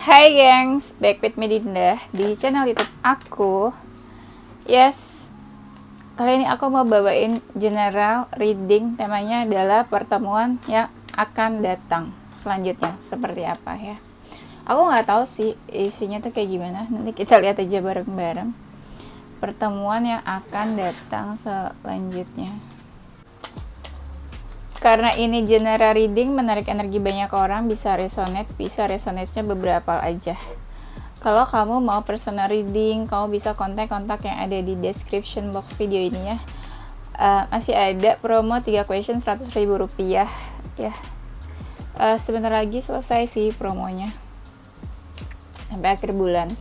Hai gengs, back with me Dinda di channel YouTube aku. Yes, kali ini aku mau bawain general reading. Temanya adalah pertemuan yang akan datang selanjutnya seperti apa ya. Aku nggak tahu sih isinya tuh kayak gimana. Nanti kita lihat aja bareng-bareng. Pertemuan yang akan datang selanjutnya. Karena ini general reading, menarik energi banyak orang, bisa resonate-nya beberapa aja. Kalau kamu mau personal reading, kamu bisa kontak yang ada di description box video ini ya. Masih ada promo 3 question 100.000 rupiah ya. Sebentar lagi selesai sih promonya, sampai akhir bulan.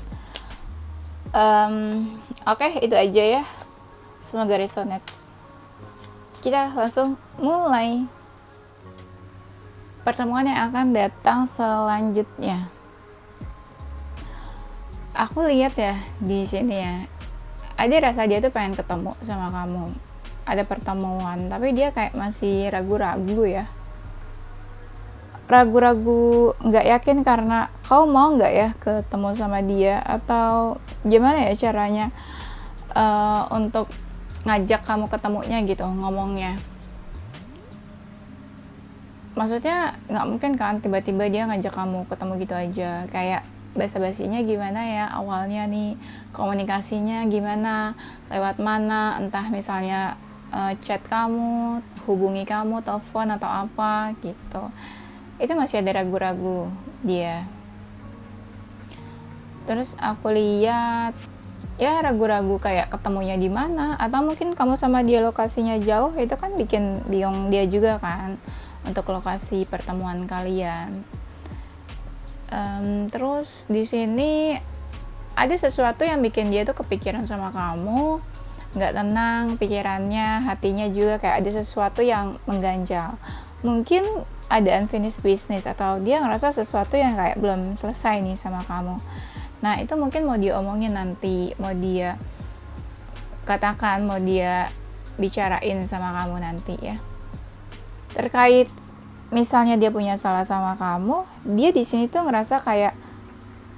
Oke, itu aja ya. Semoga resonate. Kita langsung mulai. Pertemuan yang akan datang selanjutnya. Aku lihat ya di sini ya. Ada rasa dia tuh pengen ketemu sama kamu. Ada pertemuan, tapi dia kayak masih ragu-ragu ya. Ragu-ragu, nggak yakin karena kau mau nggak ya ketemu sama dia, atau gimana ya caranya untuk ngajak kamu ketemunya gitu, ngomongnya. Maksudnya nggak mungkin kan tiba-tiba dia ngajak kamu ketemu gitu aja. Kayak basa-basinya gimana ya awalnya nih, komunikasinya gimana, lewat mana, entah misalnya chat kamu, hubungi kamu, telepon atau apa gitu. Itu masih ada ragu-ragu dia. Terus aku lihat ya ragu-ragu kayak ketemunya di mana, atau mungkin kamu sama dia lokasinya jauh, itu kan bikin bingung dia juga kan untuk lokasi pertemuan kalian. Terus di sini ada sesuatu yang bikin dia tuh kepikiran sama kamu, nggak tenang pikirannya, hatinya juga kayak ada sesuatu yang mengganjal. Mungkin ada unfinished business, atau dia ngerasa sesuatu yang kayak belum selesai nih sama kamu. Nah itu mungkin mau dia omongin nanti, mau dia katakan, mau dia bicarain sama kamu nanti ya. Terkait misalnya dia punya salah sama kamu, dia di sini tuh ngerasa kayak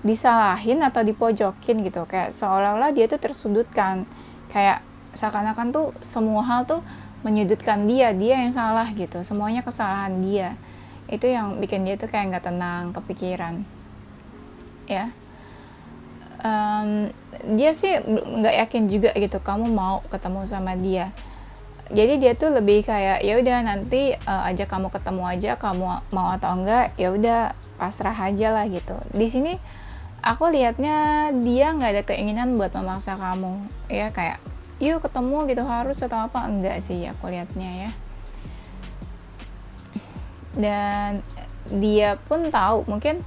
disalahin atau dipojokin gitu, kayak seolah-olah dia tuh tersudutkan, kayak seakan-akan tuh semua hal tuh menyudutkan dia yang salah gitu, semuanya kesalahan dia. Itu yang bikin dia tuh kayak nggak tenang, kepikiran ya. Dia sih nggak yakin juga gitu kamu mau ketemu sama dia. Jadi dia tuh lebih kayak ya udah nanti ajak kamu ketemu aja, kamu mau atau enggak ya udah pasrah aja lah gitu. Di sini aku lihatnya dia nggak ada keinginan buat memaksa kamu ya, kayak yuk ketemu gitu harus atau apa, enggak sih aku lihatnya ya. Dan dia pun tahu mungkin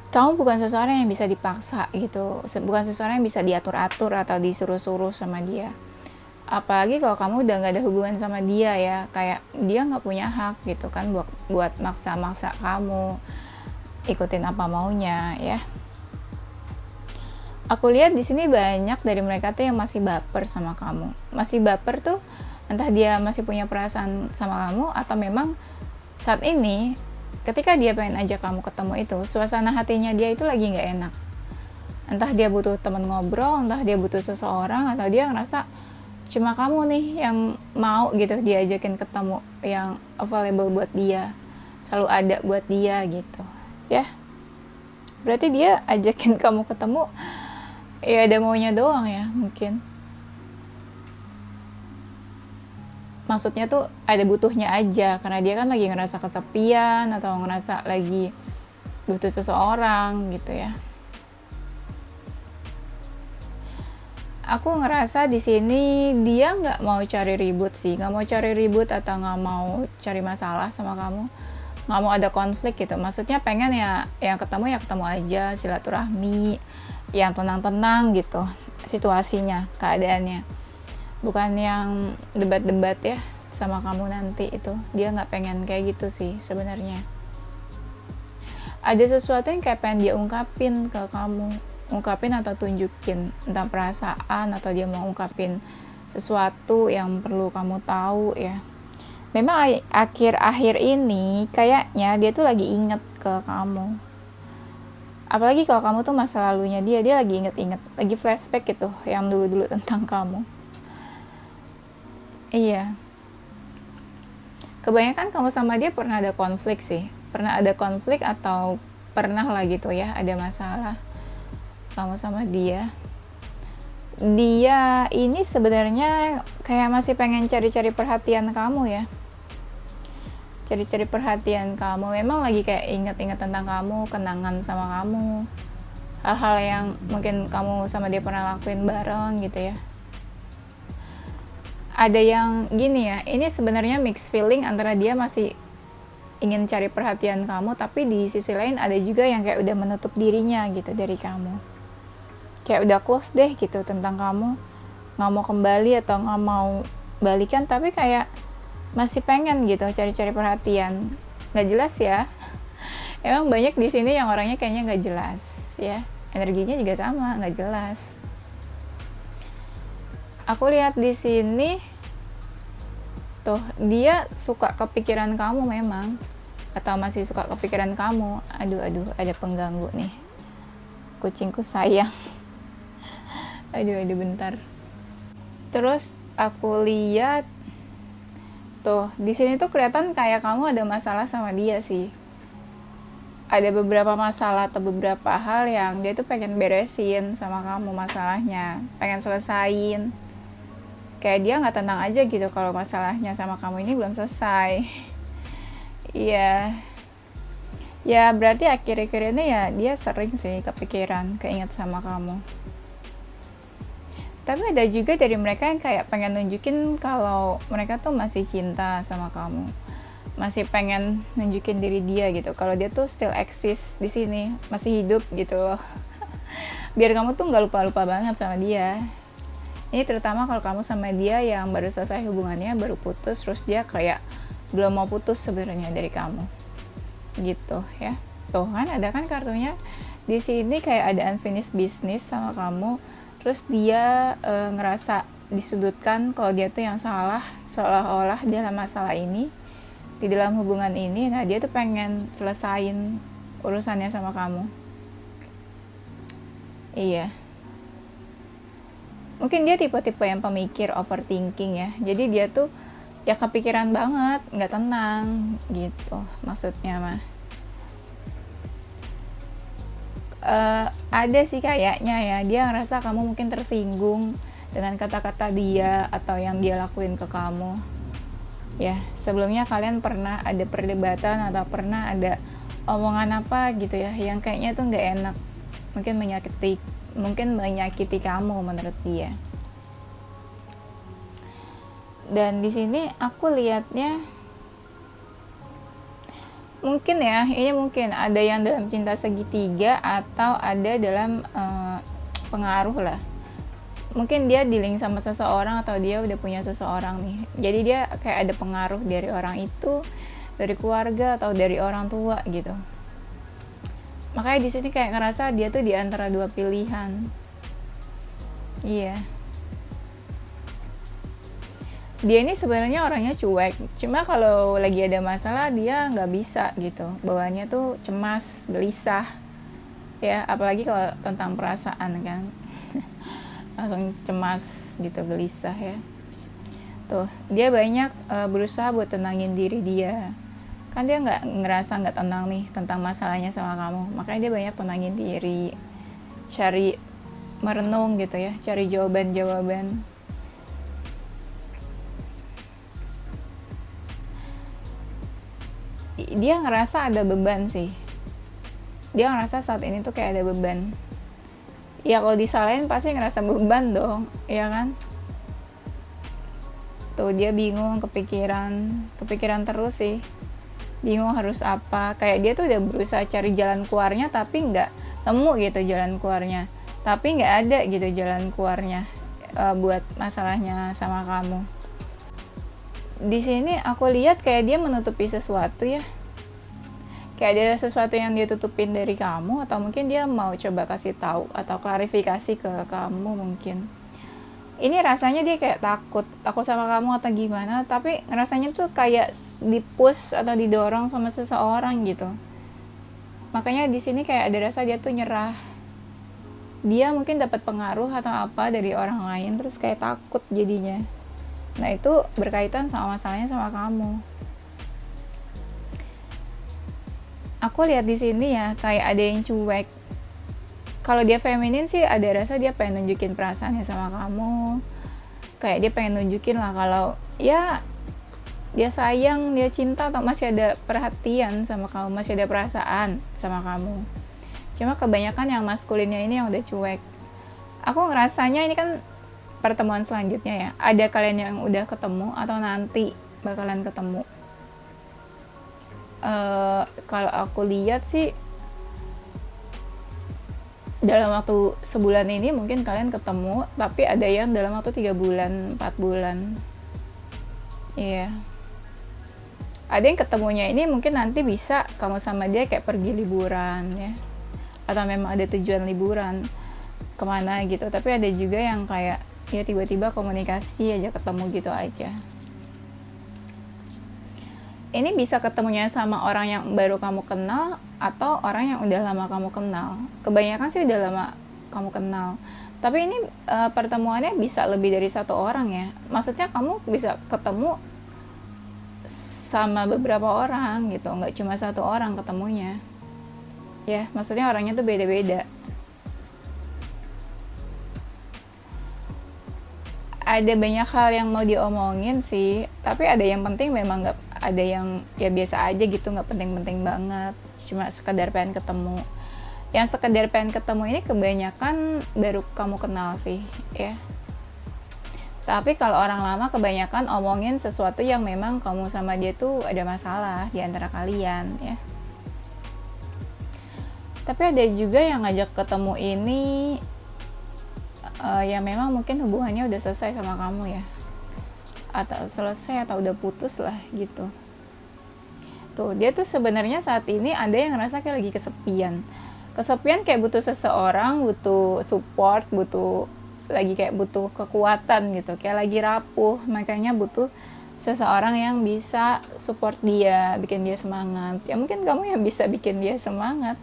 kamu bukan seseorang yang bisa dipaksa gitu, bukan seseorang yang bisa diatur-atur atau disuruh-suruh sama dia. Apalagi kalau kamu udah nggak ada hubungan sama dia ya, kayak dia nggak punya hak gitu kan buat maksa-maksa kamu ikutin apa maunya ya. Aku lihat di sini banyak dari mereka tuh yang masih baper sama kamu. Masih baper tuh entah dia masih punya perasaan sama kamu, atau memang saat ini ketika dia pengen ajak kamu ketemu itu, suasana hatinya dia itu lagi nggak enak. Entah dia butuh teman ngobrol, entah dia butuh seseorang, atau dia ngerasa cuma kamu nih yang mau gitu diajakin ketemu, yang available buat dia, selalu ada buat dia gitu ya. Berarti dia ajakin kamu ketemu ya ada maunya doang ya mungkin. Maksudnya tuh ada butuhnya aja, karena dia kan lagi ngerasa kesepian atau ngerasa lagi butuh seseorang gitu ya. Aku ngerasa di sini dia nggak mau cari ribut sih, nggak mau cari ribut atau nggak mau cari masalah sama kamu, nggak mau ada konflik gitu. Maksudnya pengen ya yang ketemu ya ketemu aja, silaturahmi yang tenang-tenang gitu situasinya, keadaannya, bukan yang debat-debat ya sama kamu nanti. Itu dia nggak pengen kayak gitu sih sebenarnya. Ada sesuatu yang kayak pengen dia ungkapin ke kamu, ungkapin atau tunjukin, entah perasaan atau dia mau ungkapin sesuatu yang perlu kamu tahu ya. Memang akhir-akhir ini kayaknya dia tuh lagi inget ke kamu, Apalagi kalau kamu tuh masa lalunya dia lagi inget-inget, lagi flashback gitu yang dulu-dulu tentang kamu. Iya, kebanyakan kamu sama dia pernah ada konflik sih, pernah ada konflik atau pernah lah gitu ya, ada masalah kamu sama dia. Dia ini sebenarnya kayak masih pengen cari-cari perhatian kamu ya, cari-cari perhatian kamu. Memang lagi kayak inget-inget tentang kamu, kenangan sama kamu, hal-hal yang mungkin kamu sama dia pernah lakuin bareng gitu ya. Ada yang gini ya, ini sebenarnya mixed feeling antara dia masih ingin cari perhatian kamu, tapi di sisi lain ada juga yang kayak udah menutup dirinya gitu dari kamu, kayak udah close deh gitu tentang kamu, nggak mau kembali atau nggak mau balikan, tapi kayak masih pengen gitu cari-cari perhatian. Nggak jelas ya, emang banyak di sini yang orangnya kayaknya nggak jelas ya, energinya juga sama nggak jelas. Aku lihat di sini tuh dia suka kepikiran kamu memang, atau masih suka kepikiran kamu. Aduh, ada pengganggu nih, kucingku sayang. aduh bentar. Terus aku lihat tuh di sini tuh kelihatan kayak kamu ada masalah sama dia sih. Ada beberapa masalah atau beberapa hal yang dia tuh pengen beresin sama kamu, masalahnya pengen selesain. Kayak dia nggak tenang aja gitu kalau masalahnya sama kamu ini belum selesai. Iya, ya berarti akhir-akhir ini ya dia sering sih kepikiran, keinget sama kamu. Tapi ada juga dari mereka yang kayak pengen nunjukin kalau mereka tuh masih cinta sama kamu, masih pengen nunjukin diri dia gitu, kalau dia tuh still exist di sini, masih hidup gitu loh. Biar kamu tuh nggak lupa-lupa banget sama dia. Ini terutama kalau kamu sama dia yang baru selesai hubungannya, baru putus, terus dia kayak belum mau putus sebenarnya dari kamu, gitu ya. Tuh kan ada kan kartunya di sini kayak ada unfinished business sama kamu, terus dia ngerasa disudutkan kalau dia tuh yang salah, seolah-olah dalam masalah ini, di dalam hubungan ini. Nah dia tuh pengen selesain urusannya sama kamu. Iya, mungkin dia tipe-tipe yang pemikir, overthinking ya, jadi dia tuh ya kepikiran banget, nggak tenang gitu maksudnya mah. Ada sih kayaknya ya, dia ngerasa kamu mungkin tersinggung dengan kata-kata dia atau yang dia lakuin ke kamu ya. Sebelumnya kalian pernah ada perdebatan atau pernah ada omongan apa gitu ya yang kayaknya tuh nggak enak, mungkin menyakiti kamu menurut dia. Dan di sini aku lihatnya mungkin ya, ini mungkin ada yang dalam cinta segitiga atau ada dalam pengaruh lah. Mungkin dia dealing sama seseorang atau dia udah punya seseorang nih, jadi dia kayak ada pengaruh dari orang itu, dari keluarga atau dari orang tua gitu. Makanya di sini kayak ngerasa dia tuh di antara dua pilihan. Iya. Dia ini sebenarnya orangnya cuek, cuma kalau lagi ada masalah dia nggak bisa gitu. Bawaannya tuh cemas, gelisah. Ya, apalagi kalau tentang perasaan kan. Langsung cemas gitu, gelisah ya. Tuh, dia banyak berusaha buat tenangin diri dia. Kan dia ngerasa nggak tenang nih tentang masalahnya sama kamu, makanya dia banyak tenangin diri, cari merenung gitu ya, cari jawaban-jawaban. Dia ngerasa ada beban sih, dia ngerasa saat ini tuh kayak ada beban ya. Kalau disalahin pasti ngerasa beban dong ya kan. Tuh dia bingung, kepikiran terus sih, bingung harus apa. Kayak dia tuh udah berusaha cari jalan keluarnya tapi nggak nemu gitu jalan keluarnya, tapi nggak ada gitu jalan keluarnya buat masalahnya sama kamu. Di sini aku lihat kayak dia menutupi sesuatu ya, kayak ada sesuatu yang dia tutupin dari kamu, atau mungkin dia mau coba kasih tahu atau klarifikasi ke kamu mungkin. Ini rasanya dia kayak takut sama kamu atau gimana, tapi rasanya tuh kayak dipush atau didorong sama seseorang gitu. Makanya di sini kayak ada rasa dia tuh nyerah. Dia mungkin dapat pengaruh atau apa dari orang lain, terus kayak takut jadinya. Nah itu berkaitan sama masalahnya sama kamu. Aku lihat di sini ya kayak ada yang cuek. Kalau dia feminin sih ada rasa dia pengen nunjukin perasaannya sama kamu. Kayak dia pengen nunjukin lah kalau ya dia sayang, dia cinta atau masih ada perhatian sama kamu, masih ada perasaan sama kamu. Cuma kebanyakan yang maskulinnya ini yang udah cuek. Aku ngerasanya ini kan pertemuan selanjutnya ya. Ada kalian yang udah ketemu atau nanti bakalan ketemu. Kalau aku lihat sih dalam waktu sebulan ini mungkin kalian ketemu, tapi ada yang dalam waktu 3 bulan, 4 bulan. Iya. Ada yang ketemunya ini mungkin nanti bisa kamu sama dia kayak pergi liburan ya. Atau memang ada tujuan liburan kemana gitu. Tapi ada juga yang kayak ya tiba-tiba komunikasi aja, ketemu gitu aja. Ini bisa ketemunya sama orang yang baru kamu kenal atau orang yang udah lama kamu kenal. Kebanyakan sih udah lama kamu kenal. Tapi ini pertemuannya bisa lebih dari satu orang ya. Maksudnya kamu bisa ketemu sama beberapa orang gitu, nggak cuma satu orang ketemunya. Ya, maksudnya orangnya tuh beda-beda. Ada banyak hal yang mau diomongin sih, tapi ada yang penting memang nggak, ada yang ya biasa aja gitu, nggak penting-penting banget, cuma sekedar pengen ketemu. Yang sekedar pengen ketemu ini kebanyakan baru kamu kenal sih ya. Tapi kalau orang lama kebanyakan omongin sesuatu yang memang kamu sama dia tuh ada masalah di antara kalian ya. Tapi ada juga yang ngajak ketemu ini ya memang mungkin hubungannya udah selesai sama kamu ya, atau selesai atau udah putus lah gitu. Tuh dia tuh sebenarnya saat ini ada yang ngerasa kayak lagi kesepian kayak butuh seseorang, butuh support, lagi kayak butuh kekuatan gitu, kayak lagi rapuh, makanya butuh seseorang yang bisa support dia, bikin dia semangat. Ya mungkin kamu yang bisa bikin dia semangat,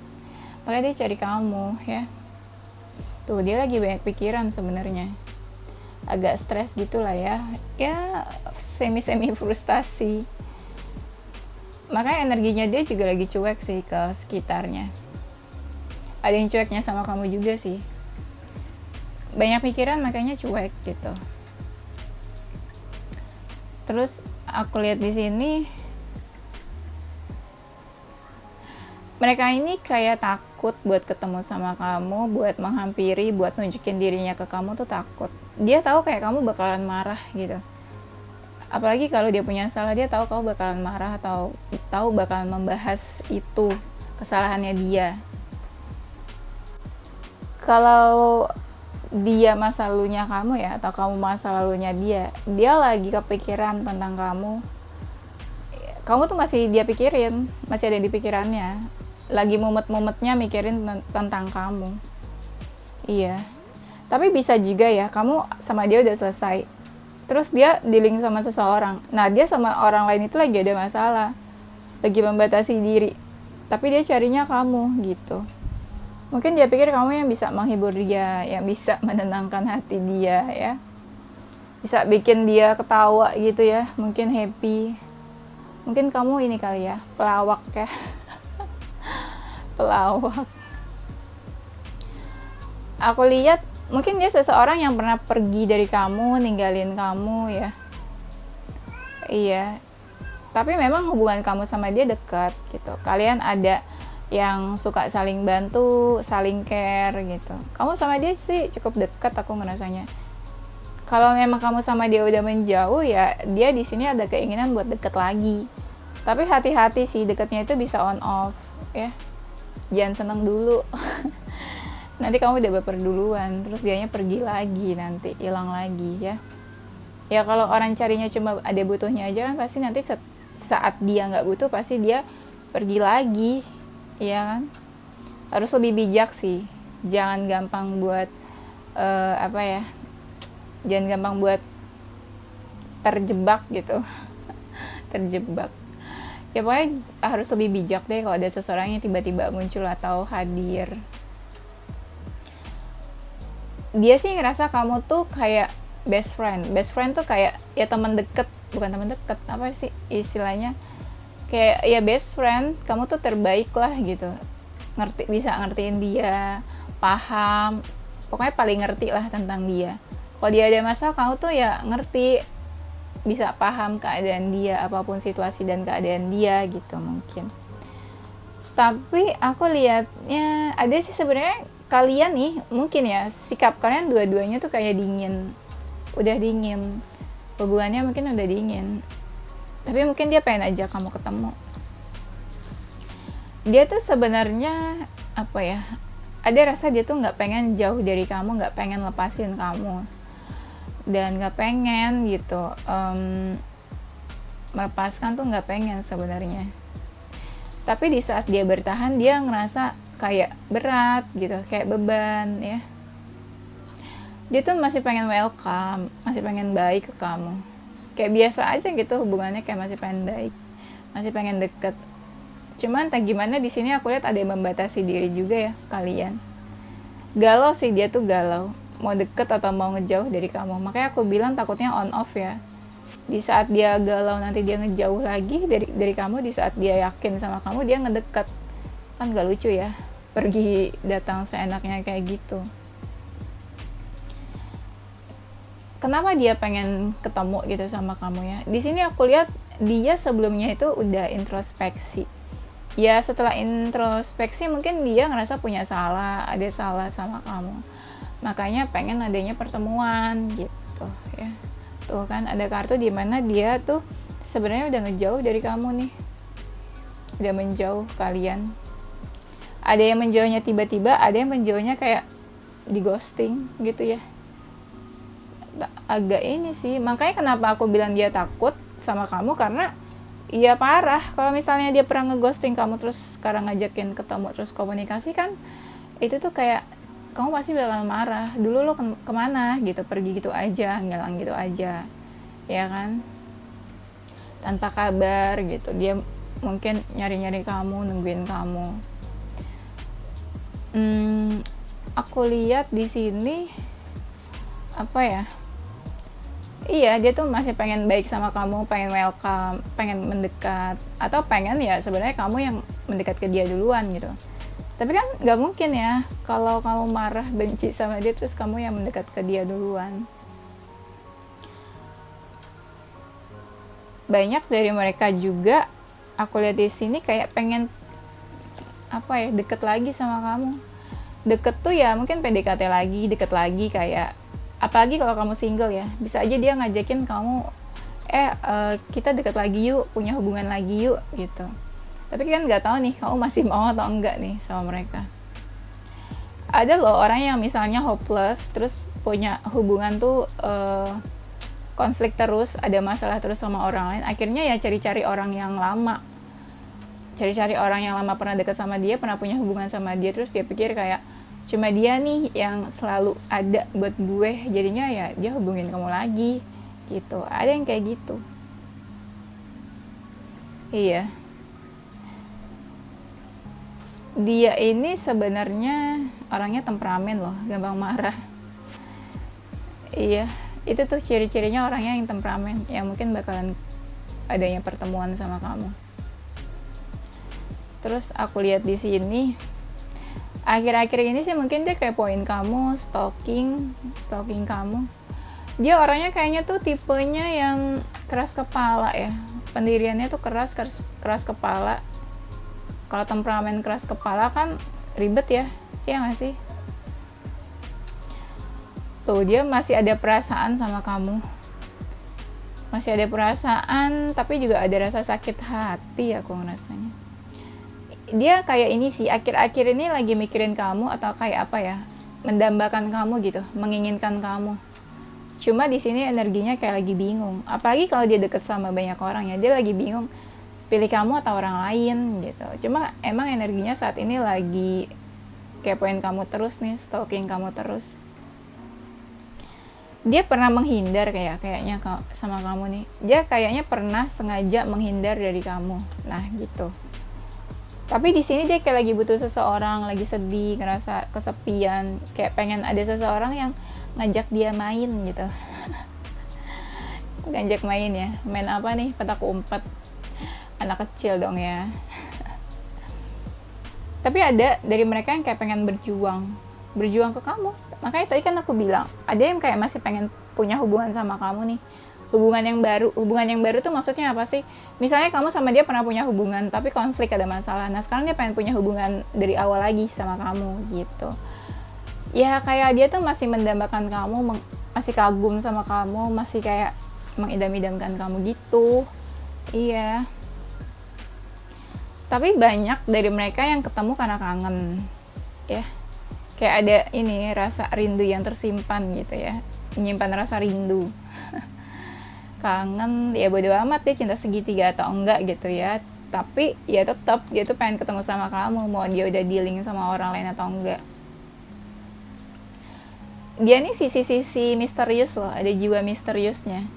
makanya dia cari kamu ya. Tuh dia lagi banyak pikiran sebenarnya, agak stres gitulah ya semi frustasi. Makanya energinya dia juga lagi cuek sih ke sekitarnya. Ada yang cueknya sama kamu juga sih, banyak pikiran makanya cuek gitu. Terus aku lihat di sini mereka ini kayak takut buat ketemu sama kamu, buat menghampiri, buat nunjukin dirinya ke kamu tuh takut. Dia tahu kayak kamu bakalan marah gitu. Apalagi kalau dia punya salah, dia tahu kamu bakalan marah atau tahu bakalan membahas itu, kesalahannya dia. Kalau dia masa lalunya kamu ya, atau kamu masa lalunya dia lagi kepikiran tentang kamu tuh masih dia pikirin, masih ada di pikirannya, lagi mumet-mumetnya mikirin tentang kamu. Iya, tapi bisa juga ya kamu sama dia udah selesai, terus dia dealing sama seseorang. Nah dia sama orang lain itu lagi ada masalah, lagi membatasi diri, tapi dia carinya kamu gitu. Mungkin dia pikir kamu yang bisa menghibur dia, yang bisa menenangkan hati dia ya, bisa bikin dia ketawa gitu ya, mungkin happy. Mungkin kamu ini kali ya, pelawak ya. Pelawak. Aku lihat mungkin dia seseorang yang pernah pergi dari kamu, ninggalin kamu ya. Iya. Tapi memang hubungan kamu sama dia dekat gitu. Kalian ada yang suka saling bantu, saling care gitu. Kamu sama dia sih cukup dekat aku ngerasanya. Kalau memang kamu sama dia udah menjauh ya, dia di sini ada keinginan buat deket lagi. Tapi hati-hati sih, deketnya itu bisa on off ya. Jangan seneng dulu. Nanti kamu udah baper duluan, terus dianya pergi lagi, nanti hilang lagi ya. Ya kalau orang carinya cuma ada butuhnya aja kan, pasti nanti saat dia nggak butuh pasti dia pergi lagi, ya kan. Harus lebih bijak sih, jangan gampang buat jangan gampang buat terjebak gitu. Terjebak Ya pokoknya harus lebih bijak deh kalau ada seseorang yang tiba-tiba muncul atau hadir. Dia sih ngerasa kamu tuh kayak best friend tuh kayak ya teman deket, bukan teman deket, apa sih istilahnya, kayak ya best friend, kamu tuh terbaik lah gitu, bisa ngertiin dia, paham, pokoknya paling ngerti lah tentang dia. Kalau dia ada masalah, kamu tuh ya ngerti, bisa paham keadaan dia, apapun situasi dan keadaan dia gitu mungkin. Tapi aku lihatnya ada sih sebenarnya kalian nih, mungkin ya sikap kalian dua-duanya tuh kayak dingin, udah dingin, hubungannya mungkin udah dingin. Tapi mungkin dia pengen aja kamu ketemu. Dia tuh sebenarnya apa ya, ada rasa dia tuh nggak pengen jauh dari kamu, nggak pengen lepasin kamu, dan nggak pengen gitu melepaskan tuh, nggak pengen sebenarnya. Tapi di saat dia bertahan, dia ngerasa kayak berat gitu, kayak beban ya. Dia tuh masih pengen welcome, masih pengen baik ke kamu, kayak biasa aja gitu hubungannya, kayak masih pengen baik, masih pengen deket. Cuman entah gimana di sini aku lihat ada yang membatasi diri juga ya kalian. Galau sih, dia tuh galau, mau deket atau mau ngejauh dari kamu. Makanya aku bilang takutnya on off ya. Di saat dia galau nanti dia ngejauh lagi dari kamu, di saat dia yakin sama kamu dia ngedeket. Kan gak lucu ya, pergi datang seenaknya kayak gitu. Kenapa dia pengen ketemu gitu sama kamu ya? Di sini aku lihat dia sebelumnya itu udah introspeksi. Ya setelah introspeksi mungkin dia ngerasa punya salah, ada salah sama kamu. Makanya pengen adanya pertemuan gitu ya. Tuh kan ada kartu di mana dia tuh sebenarnya udah ngejauh dari kamu nih. Udah menjauh kalian. Ada yang menjauhnya tiba-tiba, ada yang menjauhnya kayak di ghosting gitu ya. Agak ini sih, makanya kenapa aku bilang dia takut sama kamu, karena iya parah. Kalau misalnya dia pernah ngeghosting kamu terus sekarang ngajakin ketemu terus komunikasi, kan itu tuh kayak kamu pasti bakal marah. Dulu lo kemana gitu, pergi gitu aja, ngilang gitu aja ya kan, tanpa kabar gitu. Dia mungkin nyari-nyari kamu, nungguin kamu. Aku lihat di sini apa ya, iya dia tuh masih pengen baik sama kamu, pengen welcome, pengen mendekat, atau pengen ya sebenarnya kamu yang mendekat ke dia duluan gitu. Tapi kan nggak mungkin ya kalau kamu marah benci sama dia terus kamu yang mendekat ke dia duluan. Banyak dari mereka juga aku lihat di sini kayak pengen apa ya, deket lagi sama kamu. Deket tuh ya mungkin PDKT lagi, deket lagi, kayak apalagi kalau kamu single ya, bisa aja dia ngajakin kamu kita deket lagi yuk, punya hubungan lagi yuk gitu. Tapi kan nggak tahu nih kamu masih mau atau enggak nih sama mereka. Ada loh orang yang misalnya hopeless terus punya hubungan tuh konflik terus, ada masalah terus sama orang lain, akhirnya ya cari-cari orang yang lama, cari-cari orang yang lama pernah dekat sama dia, pernah punya hubungan sama dia, terus dia pikir kayak cuma dia nih yang selalu ada buat gue, jadinya ya dia hubungin kamu lagi gitu. Ada yang kayak gitu. Iya, dia ini sebenarnya orangnya temperamen loh, gampang marah. Iya, itu tuh ciri-cirinya orangnya yang temperamen, yang mungkin bakalan adanya pertemuan sama kamu. Terus aku lihat di sini akhir-akhir ini sih mungkin dia kayak poin kamu, stalking kamu. Dia orangnya kayaknya tuh tipenya yang keras kepala ya, pendiriannya tuh keras kepala. Kalau temperamen keras kepala kan ribet ya, iya nggak sih? Tuh dia masih ada perasaan sama kamu, masih ada perasaan, tapi juga ada rasa sakit hati aku ngerasanya. Dia kayak ini sih, akhir-akhir ini lagi mikirin kamu, atau kayak apa ya, mendambakan kamu gitu, menginginkan kamu. Cuma di sini energinya kayak lagi bingung, apalagi kalau dia deket sama banyak orang ya, dia lagi bingung pilih kamu atau orang lain gitu. Cuma emang energinya saat ini lagi kepoin kamu terus nih, stalking kamu terus. dia pernah menghindar kayaknya sama kamu nih. Dia kayaknya pernah sengaja menghindar dari kamu. Nah, gitu. Tapi di sini dia kayak lagi butuh seseorang, lagi sedih, ngerasa kesepian, kayak pengen ada seseorang yang ngajak dia main gitu. Ngajak main ya. Main apa nih? Petak umpet. Anak kecil dong ya. Tapi ada dari mereka yang kayak pengen berjuang ke kamu. Makanya tadi kan aku bilang, ada yang kayak masih pengen punya hubungan sama kamu nih. Hubungan yang baru tuh maksudnya apa sih? Misalnya kamu sama dia pernah punya hubungan tapi konflik, ada masalah. Nah, sekarang dia pengen punya hubungan dari awal lagi sama kamu gitu. Ya kayak dia tuh masih mendambakan kamu, masih kagum sama kamu, masih kayak mengidam-idamkan kamu gitu. Iya. Tapi banyak dari mereka yang ketemu karena kangen. Ya. Kayak ada ini rasa rindu yang tersimpan gitu ya. Menyimpan rasa rindu. Kangen, ya bodo amat dia cinta segitiga atau enggak gitu ya, tapi ya tetap dia tuh pengen ketemu sama kamu, mau dia udah dealing sama orang lain atau enggak. Dia nih sisi misterius loh, ada jiwa misteriusnya.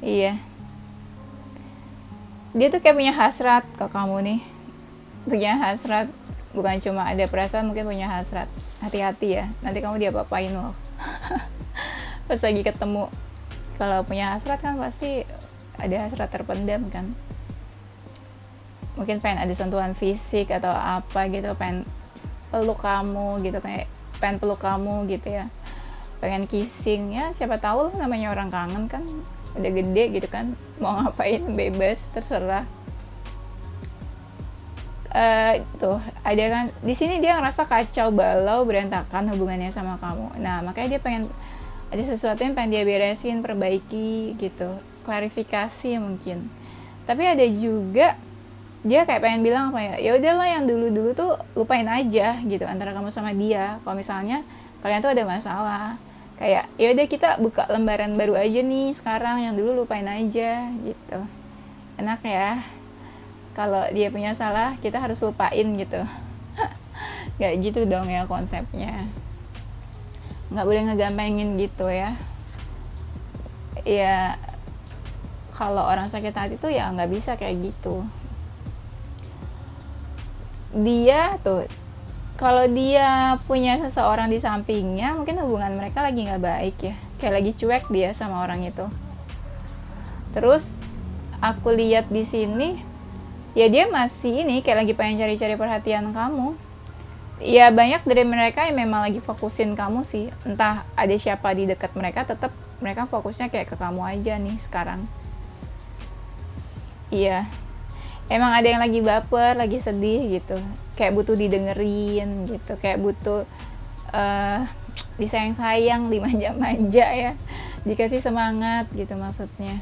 Iya, dia tuh kayak punya hasrat ke kamu nih, punya hasrat, bukan cuma ada perasaan, mungkin punya hasrat. Hati-hati ya, nanti kamu diapa-apain loh. Pas lagi ketemu. Kalau punya hasrat kan pasti ada hasrat terpendam kan. Mungkin pengen ada sentuhan fisik atau apa gitu, pengen peluk kamu gitu, kayak pengen peluk kamu gitu ya. Pengen kissing ya, siapa tahu lah, namanya orang kangen kan, udah gede gitu kan, mau ngapain bebas terserah. Tuh ada kan di sini dia ngerasa kacau balau berantakan hubungannya sama kamu. Nah, makanya dia pengen ada sesuatu yang pengen dia beresin, perbaiki gitu, klarifikasi mungkin. Tapi ada juga dia kayak pengen bilang apa ya udahlah yang dulu tuh lupain aja gitu antara kamu sama dia. Kalau misalnya kalian tuh ada masalah, kayak ya udah kita buka lembaran baru aja nih sekarang, yang dulu lupain aja gitu. Enak ya, kalau dia punya salah kita harus lupain gitu. Gak gitu dong ya konsepnya. Nggak boleh ngegampangin gitu ya. Ya kalau orang sakit hati tuh ya nggak bisa kayak gitu. Dia tuh kalau dia punya seseorang di sampingnya, mungkin hubungan mereka lagi nggak baik ya, kayak lagi cuek dia sama orang itu. Terus aku lihat di sini ya dia masih ini kayak lagi pengen cari-cari perhatian kamu. Ya banyak dari mereka yang memang lagi fokusin kamu sih, entah ada siapa di dekat mereka, tetap mereka fokusnya kayak ke kamu aja nih sekarang. Iya, emang ada yang lagi baper, lagi sedih gitu, kayak butuh didengerin gitu, kayak butuh disayang-sayang, dimanja-manja ya, dikasih semangat gitu maksudnya.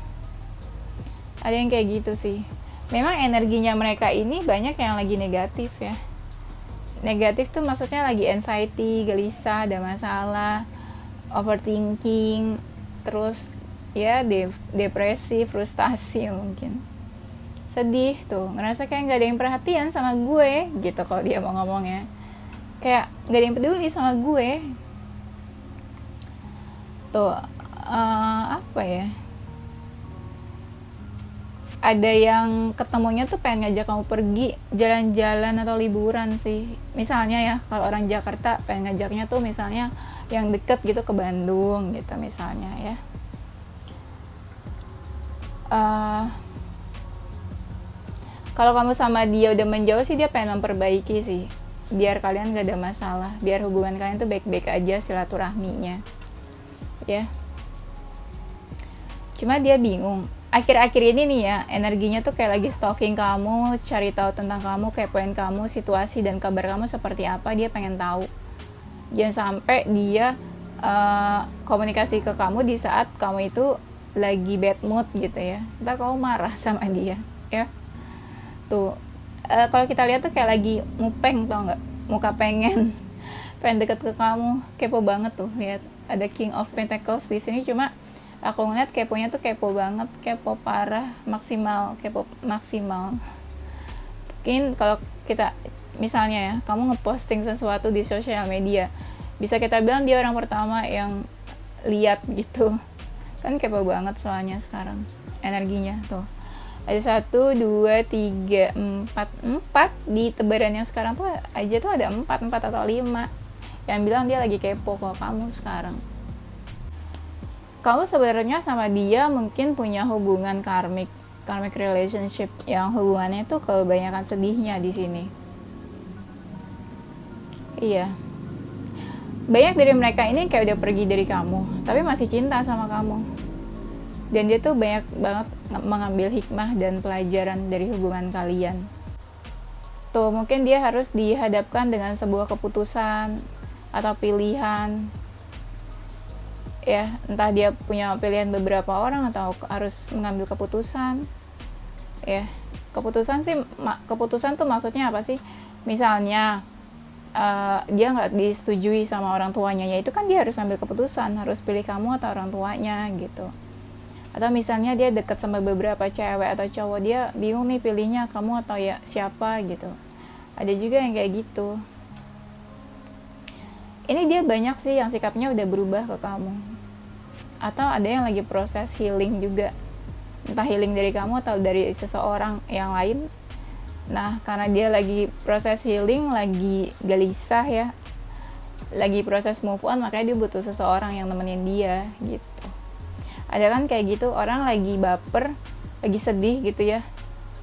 Ada yang kayak gitu sih. Memang energinya mereka ini banyak yang lagi negatif ya. Negatif tuh maksudnya lagi anxiety, gelisah, ada masalah, overthinking, terus ya depresi, frustasi mungkin. Sedih tuh, ngerasa kayak gak ada yang perhatian sama gue gitu kalau dia mau ngomongnya. Kayak gak ada yang peduli sama gue. Tuh, apa ya? Ada yang ketemunya tuh pengen ngajak kamu pergi jalan-jalan atau liburan sih. Misalnya ya, kalau orang Jakarta pengen ngajaknya tuh misalnya yang deket gitu ke Bandung gitu misalnya ya. Kalau kamu sama dia udah menjauh sih, dia pengen memperbaiki sih. Biar kalian gak ada masalah, biar hubungan kalian tuh baik-baik aja silaturahminya. Ya. Cuma dia bingung. Akhir-akhir ini nih ya, energinya tuh kayak lagi stalking kamu, cari tahu tentang kamu, kepoin kamu, situasi dan kabar kamu seperti apa, dia pengen tahu. Jangan sampai dia komunikasi ke kamu di saat kamu itu lagi bad mood gitu ya. Ntar kamu marah sama dia, ya. Tuh, kalau kita lihat tuh kayak lagi mupeng, tau nggak? Muka pengen deket ke kamu, kepo banget tuh. Lihat, ada King of Pentacles di sini, cuma aku ngeliat keponya tuh kepo banget, kepo parah, kepo maksimal. Mungkin kalau kita misalnya ya, kamu ngeposting sesuatu di sosial media, bisa kita bilang dia orang pertama yang lihat gitu. Kan kepo banget soalnya sekarang energinya tuh. Ada 1, 2, 3, 4 di tebaran yang sekarang tuh aja tuh ada 4 atau 5 yang bilang dia lagi kepo ke kamu sekarang. Kamu sebenarnya sama dia mungkin punya hubungan karmic relationship yang hubungannya tuh kebanyakan sedihnya di sini. Iya. Banyak dari mereka ini kayak udah pergi dari kamu, tapi masih cinta sama kamu. Dan dia tuh banyak banget mengambil hikmah dan pelajaran dari hubungan kalian. Tuh, mungkin dia harus dihadapkan dengan sebuah keputusan atau pilihan. Ya, entah dia punya pilihan beberapa orang atau harus mengambil keputusan. Ya, keputusan tuh maksudnya apa sih? Misalnya dia nggak disetujui sama orang tuanya, ya itu kan dia harus ambil keputusan, harus pilih kamu atau orang tuanya gitu. Atau misalnya dia deket sama beberapa cewek atau cowok, dia bingung nih pilihnya kamu atau ya siapa gitu. Ada juga yang kayak gitu. Ini dia banyak sih yang sikapnya udah berubah ke kamu. Atau ada yang lagi proses healing juga, entah healing dari kamu atau dari seseorang yang lain. Nah, karena dia lagi proses healing, lagi gelisah ya, lagi proses move on, makanya dia butuh seseorang yang nemenin dia gitu. Ada kan kayak gitu, orang lagi baper, lagi sedih gitu ya,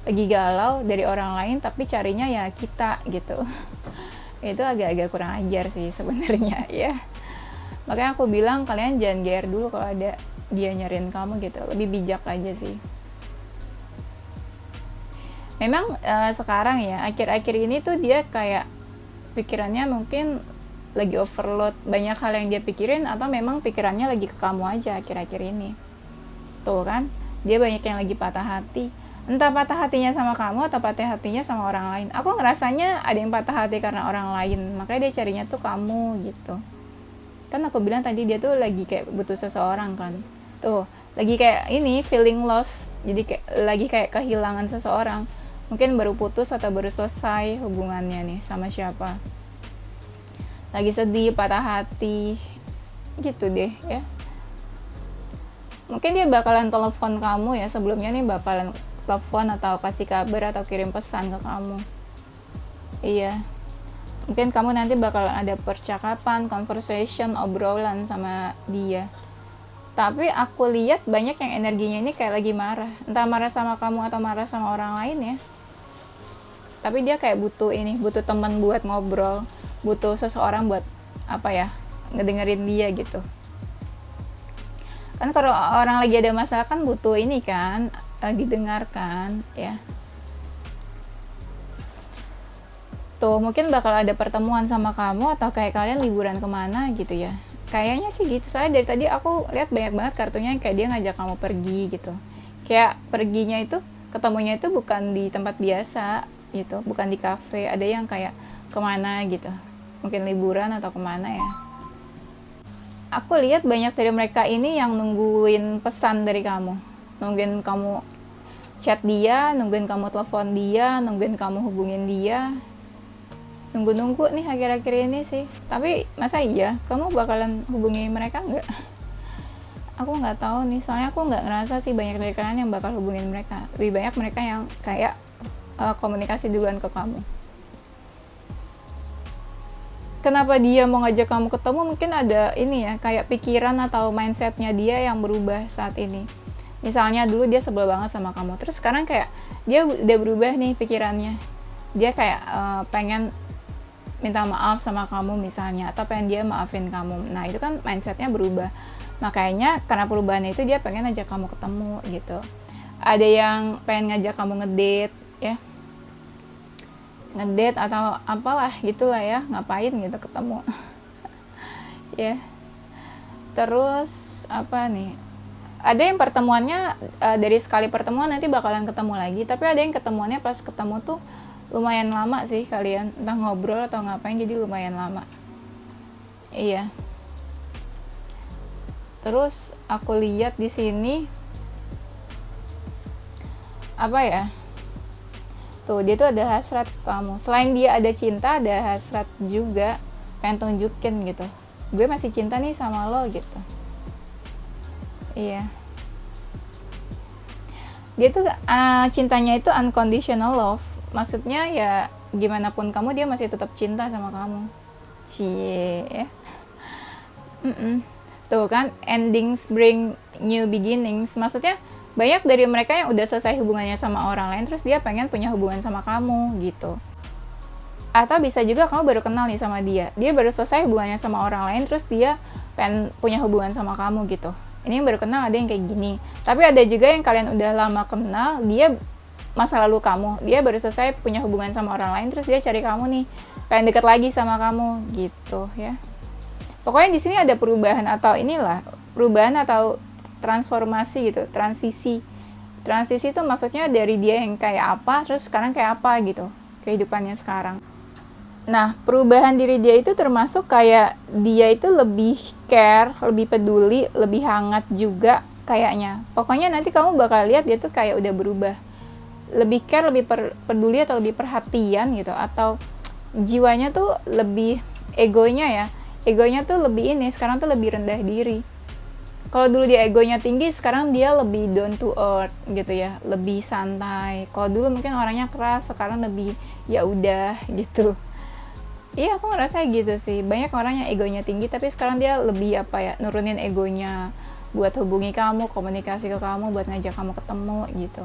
lagi galau dari orang lain, tapi carinya ya kita gitu. Itu agak-agak kurang ajar sih sebenarnya ya. Makanya aku bilang kalian jangan GR dulu kalau ada dia nyariin kamu gitu, lebih bijak aja sih. Memang sekarang ya, akhir-akhir ini tuh dia kayak pikirannya mungkin lagi overload, banyak hal yang dia pikirin, atau memang pikirannya lagi ke kamu aja akhir-akhir ini. Tuh kan, dia banyak yang lagi patah hati. Entah patah hatinya sama kamu atau patah hatinya sama orang lain. Aku ngerasanya ada yang patah hati karena orang lain, makanya dia carinya tuh kamu gitu. Kan aku bilang tadi dia tuh lagi kayak butuh seseorang kan. Tuh, lagi kayak ini feeling lost. Jadi lagi kayak kehilangan seseorang. Mungkin baru putus atau baru selesai hubungannya nih sama siapa. Lagi sedih, patah hati. Gitu deh ya. Mungkin dia bakalan telepon kamu ya, sebelumnya nih bakalan telepon atau kasih kabar atau kirim pesan ke kamu. Iya. Mungkin kamu nanti bakalan ada percakapan, conversation, obrolan sama dia. Tapi aku lihat banyak yang energinya ini kayak lagi marah. Entah marah sama kamu atau marah sama orang lain ya. Tapi dia kayak butuh teman buat ngobrol, butuh seseorang buat apa ya, ngedengerin dia gitu. Kan kalau orang lagi ada masalah kan butuh ini kan, didengarkan ya. Tuh, mungkin bakal ada pertemuan sama kamu atau kayak kalian liburan kemana gitu ya. Kayaknya sih gitu. Soalnya dari tadi aku lihat banyak banget kartunya kayak dia ngajak kamu pergi gitu. Kayak perginya itu, ketemunya itu bukan di tempat biasa gitu, bukan di kafe. Ada yang kayak kemana gitu. Mungkin liburan atau kemana ya. Aku lihat banyak dari mereka ini yang nungguin pesan dari kamu. Nungguin kamu chat dia, nungguin kamu telepon dia, nungguin kamu hubungin dia. Nunggu-nunggu nih akhir-akhir ini sih. Tapi masa iya kamu bakalan hubungi mereka nggak? Aku nggak tahu nih, soalnya aku nggak ngerasa sih banyak dari kalian yang bakal hubungin mereka. Lebih banyak mereka yang kayak komunikasi duluan ke kamu. Kenapa dia mau ngajak kamu ketemu? Mungkin ada ini ya, kayak pikiran atau mindsetnya dia yang berubah saat ini. Misalnya dulu dia sebel banget sama kamu, terus sekarang kayak dia udah berubah nih pikirannya. Dia kayak pengen minta maaf sama kamu misalnya, atau pengen dia maafin kamu. Nah itu kan mindsetnya berubah. Makanya karena perubahannya itu dia pengen ngajak kamu ketemu gitu. Ada yang pengen ngajak kamu ngedate ya, ngedate atau apalah gitulah ya, ngapain gitu ketemu. Ya. Terus apa nih? Ada yang pertemuannya dari sekali pertemuan nanti bakalan ketemu lagi, tapi ada yang ketemuannya pas ketemu tuh lumayan lama sih kalian, entah ngobrol atau ngapain, jadi lumayan lama. Iya. Terus aku lihat di sini apa ya? Tuh, dia tuh ada hasrat ke kamu. Selain dia ada cinta, ada hasrat juga, pengen tunjukin gitu. Gue masih cinta nih sama lo gitu. Iya, dia tuh cintanya itu unconditional love, maksudnya ya gimana pun kamu dia masih tetap cinta sama kamu. Cie ya. Mm-mm. Tuh kan, endings bring new beginnings, maksudnya banyak dari mereka yang udah selesai hubungannya sama orang lain terus dia pengen punya hubungan sama kamu gitu. Atau bisa juga kamu baru kenal nih sama dia baru selesai hubungannya sama orang lain terus dia pengen punya hubungan sama kamu gitu. Ini yang baru kenal ada yang kayak gini, tapi ada juga yang kalian udah lama kenal, dia masa lalu kamu, dia baru selesai punya hubungan sama orang lain terus dia cari kamu nih, pengen deket lagi sama kamu gitu ya. Pokoknya di sini ada perubahan atau inilah, perubahan atau transformasi gitu, transisi itu maksudnya dari dia yang kayak apa terus sekarang kayak apa gitu kehidupannya sekarang. Nah, perubahan diri dia itu termasuk kayak dia itu lebih care, lebih peduli, lebih hangat juga kayaknya. Pokoknya nanti kamu bakal lihat dia tuh kayak udah berubah. Lebih care, lebih peduli atau lebih perhatian gitu. Atau jiwanya tuh lebih egonya ya. Egonya tuh lebih ini, sekarang tuh lebih rendah diri. Kalau dulu dia egonya tinggi, sekarang dia lebih down to earth gitu ya, lebih santai. Kalau dulu mungkin orangnya keras, sekarang lebih ya udah gitu. Iya, aku ngerasa gitu sih. Banyak orang yang egonya tinggi, tapi sekarang dia lebih apa ya, nurunin egonya buat hubungi kamu, komunikasi ke kamu, buat ngajak kamu ketemu gitu.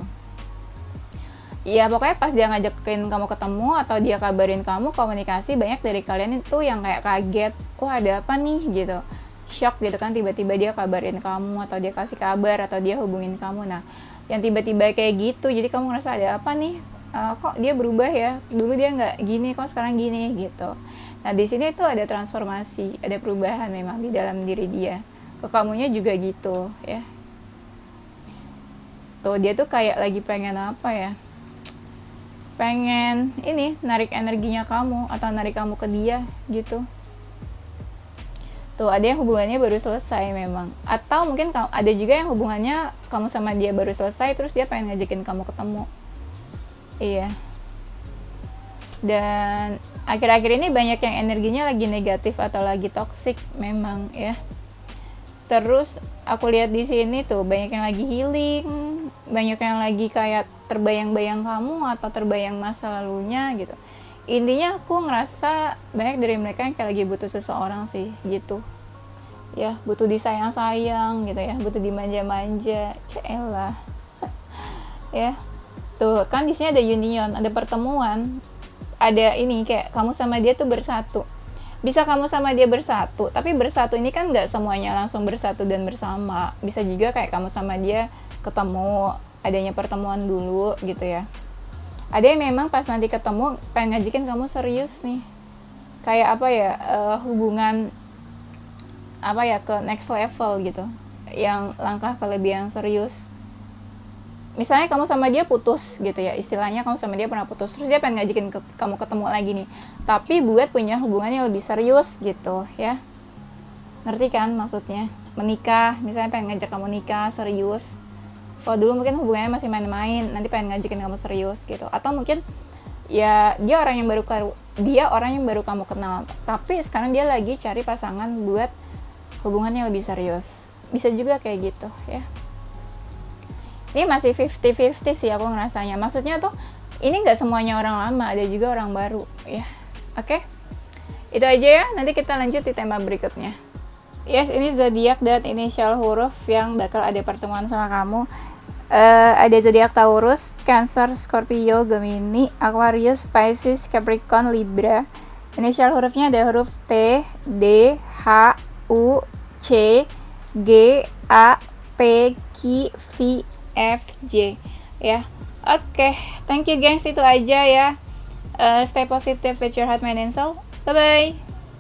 Iya, pokoknya pas dia ngajakin kamu ketemu atau dia kabarin kamu komunikasi, banyak dari kalian itu yang kayak kaget, wah ada apa nih gitu. Shock gitu kan, tiba-tiba dia kabarin kamu atau dia kasih kabar atau dia hubungin kamu. Nah, yang tiba-tiba kayak gitu, jadi kamu ngerasa ada apa nih? Kok dia berubah ya, dulu dia nggak gini kok sekarang gini gitu. Nah di sini tuh ada transformasi, ada perubahan memang di dalam diri dia, ke kamunya juga gitu ya. Tuh dia tuh kayak lagi pengen apa ya, pengen ini narik energinya kamu atau narik kamu ke dia gitu. Tuh ada yang hubungannya baru selesai memang, atau mungkin ada juga yang hubungannya kamu sama dia baru selesai terus dia pengen ngajakin kamu ketemu. Iya. Dan akhir-akhir ini banyak yang energinya lagi negatif atau lagi toxic memang ya. Terus aku lihat di sini tuh banyak yang lagi healing, banyak yang lagi kayak terbayang-bayang kamu atau terbayang masa lalunya gitu. Intinya aku ngerasa banyak dari mereka yang kayak lagi butuh seseorang sih gitu. Ya, butuh disayang-sayang gitu ya, butuh dimanja-manja. Celah. Ya. Tuh, kan di sini ada union, ada pertemuan. Ada ini kayak kamu sama dia tuh bersatu. Bisa kamu sama dia bersatu, tapi bersatu ini kan nggak semuanya langsung bersatu dan bersama. Bisa juga kayak kamu sama dia ketemu, adanya pertemuan dulu gitu ya. Ada yang memang pas nanti ketemu pengen ngajakin kamu serius nih. Kayak apa ya, hubungan apa ya, ke next level gitu. Yang langkah ke lebih yang serius. Misalnya kamu sama dia putus gitu ya, istilahnya kamu sama dia pernah putus, terus dia pengen ngajakin kamu ketemu lagi nih, tapi buat punya hubungan yang lebih serius gitu ya. Ngerti kan maksudnya? Menikah, misalnya pengen ngajak kamu nikah serius. Kalau dulu mungkin hubungannya masih main-main, nanti pengen ngajakin kamu serius gitu. Atau mungkin ya dia orang yang baru kamu kenal, tapi sekarang dia lagi cari pasangan buat hubungannya lebih serius. Bisa juga kayak gitu ya. Ini masih 50-50 sih aku ngerasanya. Maksudnya tuh ini nggak semuanya orang lama, ada juga orang baru ya. Oke? Itu aja ya, nanti kita lanjut di tema berikutnya. Yes, ini zodiak dan inisial huruf yang bakal ada pertemuan sama kamu. Ada zodiak Taurus, Cancer, Scorpio, Gemini, Aquarius, Pisces, Capricorn, Libra. Inisial hurufnya ada huruf T, D, H, U, C, G, A, P, Q, V, F, J ya. Oke, thank you gengs, itu aja ya. Stay positive with your heart, mind and soul. Bye bye.